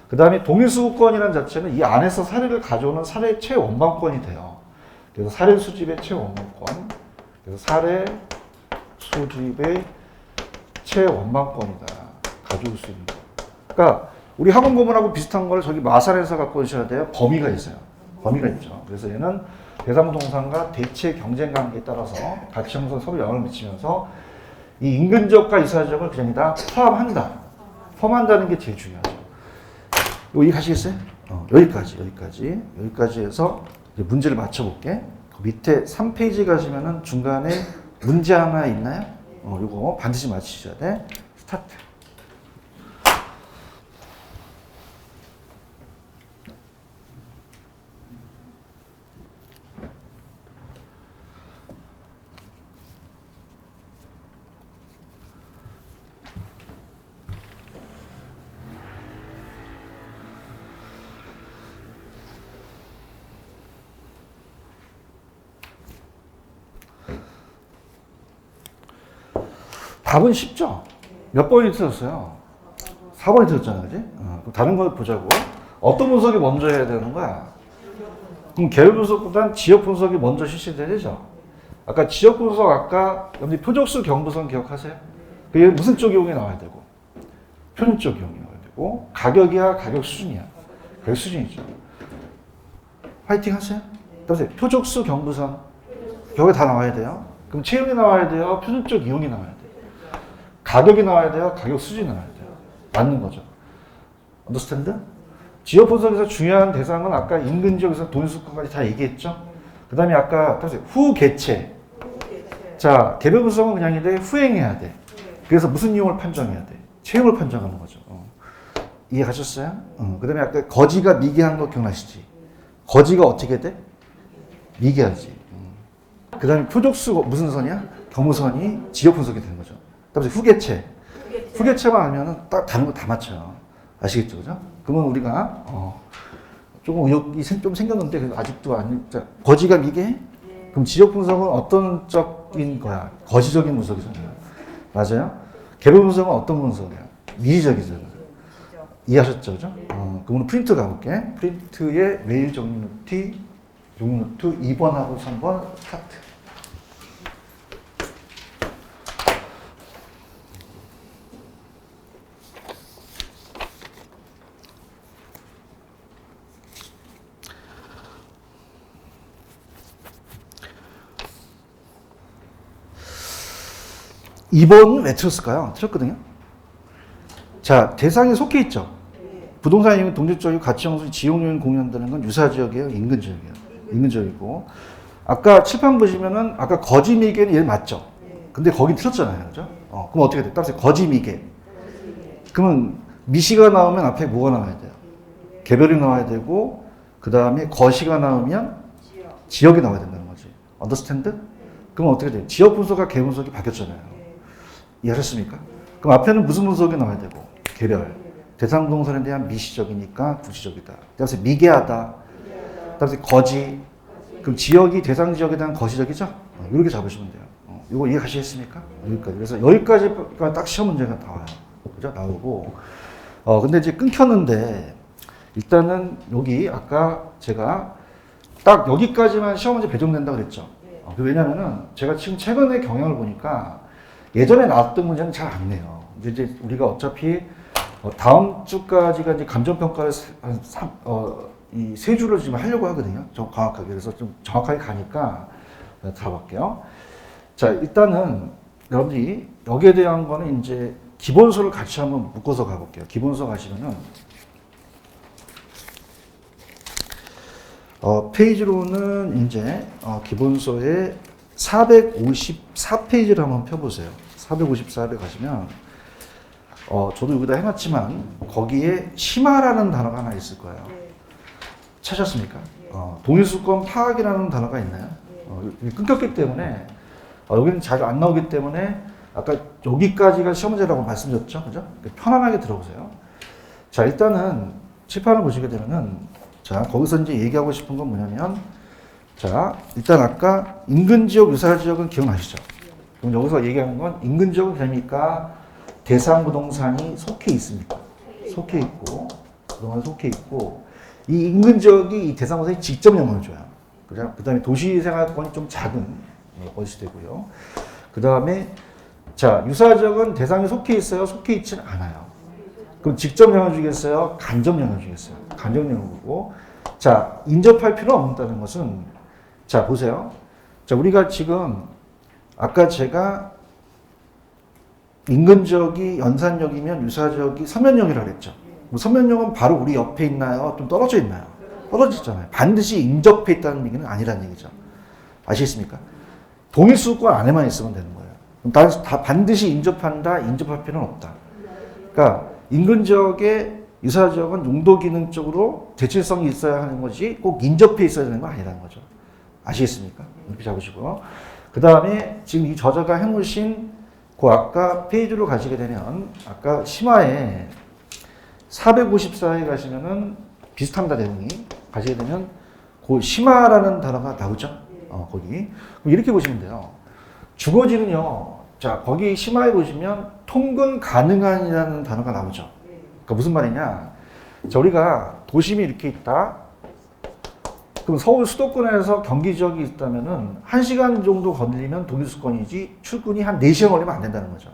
그 다음에 동일수급권이라는 자체는 이 안에서 사례를 가져오는 사례 최원방권이 돼요. 그래서 사례 수집의 최원방권. 그래서 사례 수집의 최원방권이다. 가져올 수 있는 거. 그러니까 우리 학원 건물하고 비슷한 걸 저기 마산에서 갖고 오셔야 돼요. 범위가 있어요. 범위가 있죠. 그래서 얘는 대상부동산과 대체 경쟁 관계에 따라서 가치 형성 서로 영향을 미치면서 이 인근 지역과 이사 지역을 그냥 다 포함한다. 포함한다는 게 제일 중요하죠. 이거 이해가시겠어요? 여기까지 해서 이제 문제를 맞춰볼게. 그 밑에 3페이지 가시면은 중간에 문제 하나 있나요? 이거 반드시 맞히셔야 돼. 스타트. 답은 쉽죠? 몇 번이 틀렸어요? 4번이 틀렸잖아요, 그지? 다른 걸 보자고. 어떤 분석이 먼저 해야 되는 거야? 그럼 개별 분석보단 지역 분석이 먼저 실시돼야 되죠? 아까 지역 분석, 아까 여러분들 표적수 경부선 기억하세요? 그게 무슨 쪽 이용이 나와야 되고, 표준 쪽 이용이 나와야 되고, 가격이야, 가격 수준이야. 가격 수준이죠. 화이팅 하세요? 그래서 표적수 경부선, 여기 다 나와야 돼요. 그럼 채용이 나와야 돼요? 표준 쪽 이용이 나와야 돼요? 가격이 나와야 돼요? 가격 수준이 나와야 돼요? 맞는 거죠. 언더스탠드? 지역 분석에서 중요한 대상은 아까 인근 지역에서 동일수급까지 다 얘기했죠? 그 다음에 아까 후 개체. 자, 개별 분석은 그냥인데 후행해야 돼. 그래서 무슨 이용을 판정해야 돼? 채용을 판정하는 거죠. 이해 가셨어요? 그 다음에 아까 거지가 미개한 거 기억나시지? 거지가 어떻게 돼? 미개하지. 그 다음에 표적수 무슨 선이야? 경우선이 지역 분석이 되는 거죠. 그다음에 후개체. 후개체만 알면은 딱 다른 거 다 맞춰요. 아시겠죠, 그죠? 그러면 우리가 조금 의욕이 좀 생겼는데 아직도 자, 거지가 미개? 그럼 지역 분석은 어떤 적인 거야? 거시적인 분석이잖아요. 맞아요? 개별 분석은 어떤 분석이야? 미시적이잖아요. 이해하셨죠, 그죠? 그럼 오늘 프린트 가볼게. 프린트의 메일 정리 노트, 2번하고 3번 스타트. 2번은 왜 틀었을까요? 틀었거든요. 자, 대상에 속해 있죠. 부동산 이용 동질적이고 가치 형성 지역 요인 공유한다는 건 유사 지역이에요, 인근 지역이에요. 인근 지역이고. 아까 칠판 보시면은 아까 거지 미개는 얘 맞죠? 근데 거긴 틀었잖아요, 그죠? 그럼 어떻게 돼? 따라서 거지 미개. 그러면 미시가 나오면 앞에 뭐가 나와야 돼요? 개별이 나와야 되고, 그 다음에 거시가 나오면 지역이 나와야 된다는 거지. 언더스탠드? 그럼 어떻게 돼요? 지역 분석과 개별 분석이 바뀌었잖아요. 이해하셨습니까? 그럼 앞에는 무슨 분석이 나와야 되고? 개별. 대상 부동산에 대한 미시적이니까 구시적이다. 그래서 미개하다. 그래서 거지. 그럼 지역이 대상 지역에 대한 거시적이죠? 이렇게 잡으시면 돼요. 이거 이해 가시겠습니까? 여기까지. 그래서 여기까지가 딱 시험 문제가 나와요. 그죠? 나오고. 근데 이제 끊겼는데, 일단은 여기 아까 제가 딱 여기까지만 시험 문제 배정된다고 그랬죠. 왜냐면은 제가 지금 최근에 경향을 보니까 예전에 나왔던 문제는 잘 안 내요. 이제 우리가 어차피 다음 주까지가 이제 감정평가를 이 세 줄을 지금 하려고 하거든요. 좀 정확하게. 그래서 좀 정확하게 가니까 가볼게요. 자, 일단은 여러분들이 여기에 대한 거는 이제 기본서를 같이 한번 묶어서 가볼게요. 기본서 가시면은 페이지로는 이제 기본서의 454페이지를 한번 펴보세요. 454를 가시면 저도 여기다 해놨지만 거기에 심화라는 단어가 하나 있을 거예요. 찾았습니까? 동일수권 파악이라는 단어가 있나요? 끊겼기 때문에 여기는 잘 안 나오기 때문에 아까 여기까지가 시험 문제라고 말씀드렸죠, 그죠? 편안하게 들어보세요. 자, 일단은 칠판을 보시게 되면은 자, 거기서 이제 얘기하고 싶은 건 뭐냐면 자, 일단 아까 인근 지역, 유사 지역은 기억나시죠? 그럼 여기서 얘기하는 건 인근 지역은 됩니까? 대상 부동산이 속해 있습니까? 속해 있고, 그동안 속해 있고, 이 인근 지역이 이 대상 부동산이 직접 영향을 줘요. 그 다음에 도시 생활권이 좀 작은 것이 되고요. 그 다음에 자, 유사 지역은 대상이 속해 있어요? 속해 있지는 않아요. 그럼 직접 영향을 주겠어요? 간접 영향을 주겠어요? 간접 영향을 주고, 자, 인접할 필요는 없다는 것은 자, 보세요. 자, 우리가 지금 아까 제가 인근 지역이 연산역이면 유사 지역이 서면역이라고 그랬죠. 서면역은 바로 우리 옆에 있나요? 좀 떨어져 있나요? 떨어져 있잖아요. 반드시 인접해 있다는 얘기는 아니라는 얘기죠. 아시겠습니까? 동일수권 안에만 있으면 되는 거예요. 그럼 다 반드시 인접한다, 인접할 필요는 없다. 그러니까 인근 지역의 유사 지역은 용도 기능적으로 대체성이 있어야 하는 거지 꼭 인접해 있어야 되는 건 아니라는 거죠. 아시겠습니까? 이렇게 잡으시고요. 그 다음에 지금 이 저자가 해놓으신 그 아까 페이지로 가시게 되면 아까 심화에 454에 가시면은 비슷합니다, 내용이. 가시게 되면 그 심화라는 단어가 나오죠. 거기. 그럼 이렇게 보시면 돼요. 주거지는요. 자, 거기 심화에 보시면 통근 가능한이라는 단어가 나오죠. 그러니까 무슨 말이냐? 자, 우리가 도심이 이렇게 있다. 그럼 서울 수도권에서 경기 지역이 있다면은 1시간 정도 걸리면 동일수권이지 출근이 한 4시간 걸리면 안 된다는 거죠.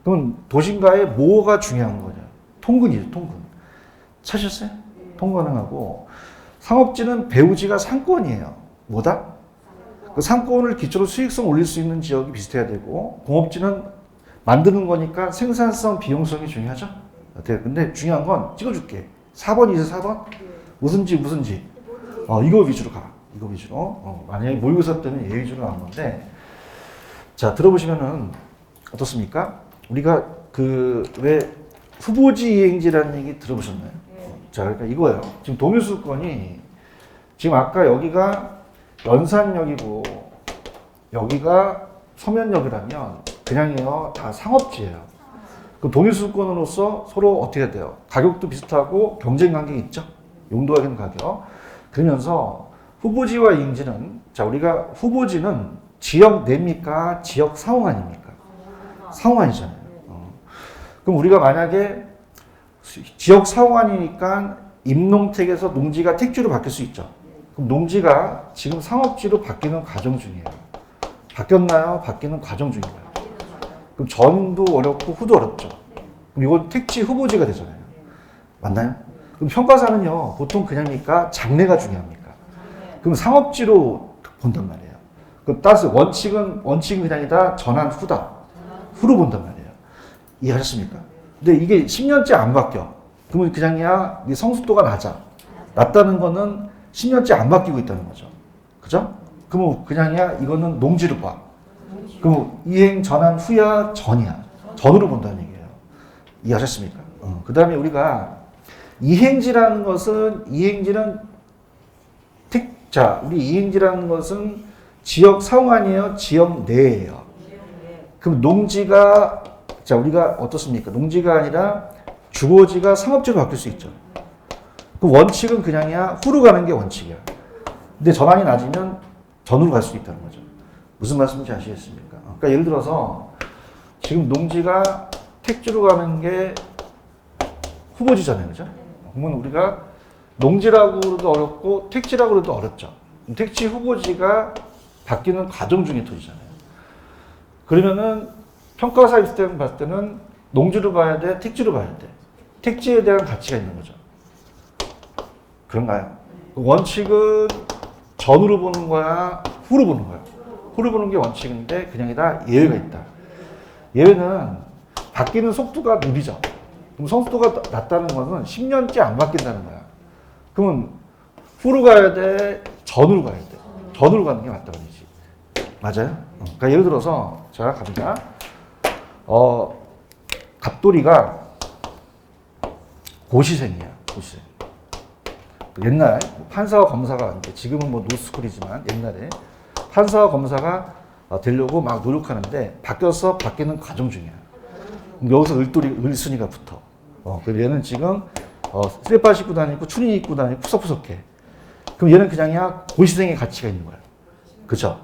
그럼 도심과의 뭐가 중요한 거냐? 통근이죠, 통근. 찾으셨어요? 통근 가능하고 상업지는 배후지가 상권이에요. 뭐다? 그 상권을 기초로 수익성 올릴 수 있는 지역이 비슷해야 되고 공업지는 만드는 거니까 생산성, 비용성이 중요하죠. 근데 중요한 건 찍어줄게. 4번이죠, 4번? 무슨지. 이거 위주로 가. 이거 위주로. 만약에 모의고사 때는 얘 위주로 나온 건데, 자, 들어보시면은 어떻습니까? 우리가 왜 후보지 이행지라는 얘기 들어보셨나요? 자, 그러니까 이거예요. 지금 동일수권이 지금 아까 여기가 연산역이고 여기가 서면역이라면 그냥요 다 상업지예요. 그 동일수권으로서 서로 어떻게 해야 돼요? 가격도 비슷하고 경쟁 관계가 있죠. 용도가 있는 가격. 그러면서 후보지와 이행지는 자, 우리가 후보지는 지역 내입니까? 지역 상호간입니까? 상호간이잖아요. 그럼 우리가 만약에 지역 상호간이니까 임농택에서 농지가 택지로 바뀔 수 있죠. 그럼 농지가 지금 상업지로 바뀌는 과정 중이에요. 바뀌었나요? 바뀌는 과정 중이에요. 그럼 전도 어렵고 후도 어렵죠. 그럼 이건 택지 후보지가 되잖아요. 맞나요? 그럼 평가사는요, 보통 그냥입니까? 장래가 중요합니까? 그럼 상업지로 본단 말이에요. 그럼 따라서 원칙은 그냥이다, 전환 후다. 후로 본단 말이에요. 이해하셨습니까? 근데 이게 10년째 안 바뀌어. 그러면 그냥이야, 네 성숙도가 낮다는 거는 10년째 안 바뀌고 있다는 거죠. 그죠? 그럼 그냥이야, 이거는 농지로 봐. 그럼 이행 전환 후야, 전이야. 전으로 본다는 얘기예요. 이해하셨습니까? 그 다음에 우리가 이행지라는 것은, 우리 이행지라는 것은 지역 상호간이에요? 지역 내예요? 그럼 농지가, 자, 우리가 어떻습니까? 농지가 아니라 주거지가 상업지로 바뀔 수 있죠. 그 원칙은 그냥이야, 후로 가는 게 원칙이야. 근데 전환이 낮으면 전으로 갈 수 있다는 거죠. 무슨 말씀인지 아시겠습니까? 그러니까 예를 들어서 지금 농지가 택지로 가는 게 후보지잖아요. 그죠? 그러면 우리가 농지라고 해도 어렵고 택지라고 해도 어렵죠. 택지 후보지가 바뀌는 과정 중의 토지잖아요. 그러면은 평가사 있을 때 봤을 때는 농지로 봐야 돼, 택지로 봐야 돼. 택지에 대한 가치가 있는 거죠. 그런가요? 원칙은 전후로 보는 거야, 후로 보는 거야. 후로 보는 게 원칙인데 그냥이다 예외가 있다. 예외는 바뀌는 속도가 느리죠. 그럼 속도가 낮다는 것은 10년째 안 바뀐다는 거야. 그러면 후로 가야 돼, 전후로 가야 돼. 전후로 가는 게 맞다 그러지. 맞아요? 그러니까 예를 들어서 자 갑니다. 갑돌이가 고시생이야. 고시생. 옛날 판사와 검사가 이제 지금은 뭐 노스쿨이지만 옛날에 판사와 검사가 되려고 막 노력하는데 바뀌는 과정 중이야. 여기서 을순이가 붙어. 그럼 얘는 지금 쓰레빠 입고 다니고 추리닝 입고 다니고 푸석푸석해. 그럼 얘는 그냥이야 고시생의 가치가 있는 거야. 그죠?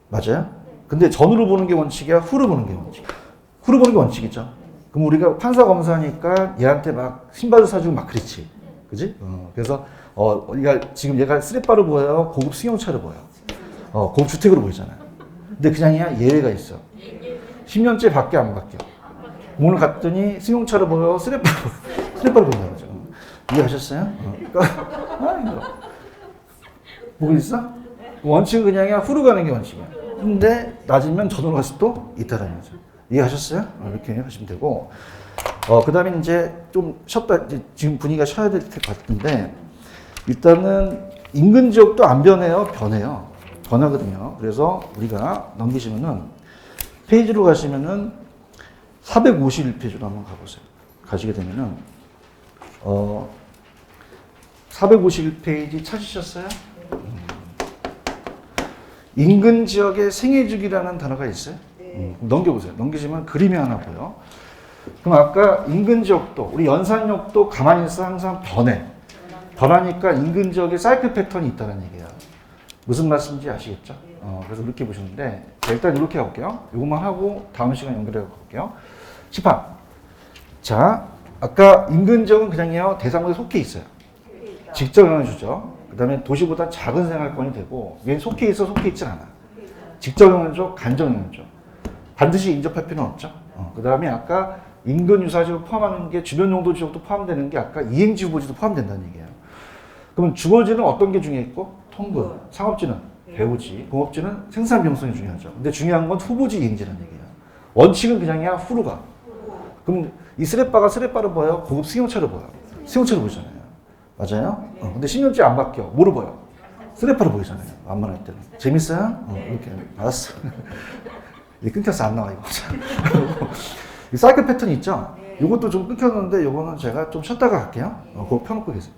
맞아요? 근데 전후로 보는 게 원칙이야, 후로 보는 게 원칙이야. 후로 보는 게 원칙이죠. 그럼 우리가 판사 검사니까 얘한테 막 신발을 사주고 막 그렇지. 그지? 그래서 지금 얘가 쓰레빠로 보여요? 고급 승용차로 보여? 고급 주택으로 보이잖아요. 근데 그냥이야 예외가 있어. 10년째 바뀌어 안 바뀌어? 오늘 갔더니 승용차로 보여? 쓰레빠로 보여. 이해하셨어요? 그러니까 보고 있어? 원칙은 그냥이야 후로 가는 게 원칙이야. 근데 낮으면 전후로 갈 수도 있다라는 거죠. 이해하셨어요? 이렇게 하시면 되고. 그 다음에 이제 좀 쉬었다, 이제 지금 분위기가 쉬어야 될 것 같은데, 일단은 인근 지역도 안 변해요? 변해요. 변하거든요. 그래서 우리가 넘기시면은, 페이지로 가시면은 451페이지로 한번 가보세요. 가시게 되면은, 451페이지 찾으셨어요? 인근 지역에 생애주기라는 단어가 있어요? 넘겨보세요. 넘기시면 그림이 하나 보여. 그럼 아까 인근 지역도, 우리 연산역도 가만히 있어 항상 변해. 변하니까 인근 지역에 사이클 패턴이 있다는 얘기야. 무슨 말씀인지 아시겠죠? 그래서 이렇게 보시는데, 자, 일단 이렇게 해볼게요. 이것만 하고 다음 시간 연결해 볼게요. 10판. 자, 아까 인근 지역은 그냥요, 대상국에 속해 있어요. 직접 영향을 주죠. 그 다음에 도시보다 작은 생활권이 되고, 얘는 속해 있어, 속해 있진 않아. 직접 영향을 줘, 간접 영향을 줘. 반드시 인접할 필요는 없죠. 그 다음에 아까 인근 유사지역을 포함하는 게 주변 용도 지역도 포함되는 게 아까 이행지 후보지도 포함된다는 얘기예요. 그러면 주거지는 어떤 게 중요했고? 통근. 상업지는 배후지. 공업지는 생산 병성이 중요하죠. 근데 중요한 건 후보지 이행지라는 얘기예요. 원칙은 그냥이야 후로 가. 그럼 이 쓰레빠가 쓰레빠로 보여? 고급 승용차로 보여? 승용차로 보이잖아요. 맞아요? 근데 10년째 안 바뀌어. 뭐로 보여? 쓰레빠로 보이잖아요. 완만할 때는. 재밌어요? 이렇게. 알았어. 이제 끊겨서 안 나와, 이거. 이 사이클 패턴이 있죠? 이것도 좀 끊겼는데, 이거는 제가 좀 쉬었다가 갈게요. 그거 펴놓고 계세요.